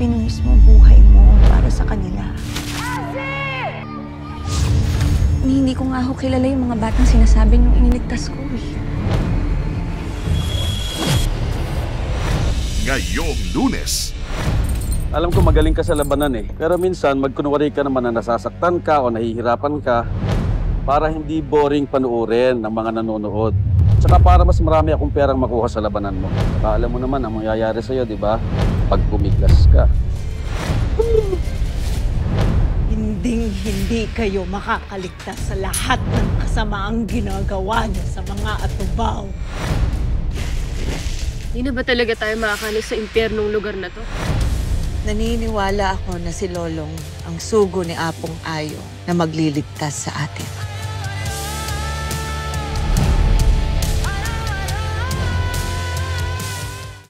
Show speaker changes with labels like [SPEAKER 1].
[SPEAKER 1] pinuhis mo buhay mo para sa kanila. Hindi ko nga ho kilala yung mga batang sinasabi nung iniligtas ko eh.
[SPEAKER 2] Ngayong Lunes.
[SPEAKER 3] Alam ko magaling ka sa labanan eh. Pero minsan, magkunwari ka naman na nasasaktan ka o nahihirapan ka para hindi boring panuorin ng mga nanonood. Tsaka para mas marami akong perang makuha sa labanan mo. Saka alam mo naman ang mangyayari sa'yo, di ba? Pag pumiglas ka.
[SPEAKER 4] Hindi kayo makakaligtas sa lahat ng kasamaang ginagawa niyo sa mga atubaw.
[SPEAKER 5] Hindi na ba talaga tayo makakalis sa impyernong lugar na to?
[SPEAKER 4] Naniniwala ako na si Lolong ang sugo ni Apong Ayo na magliligtas sa atin.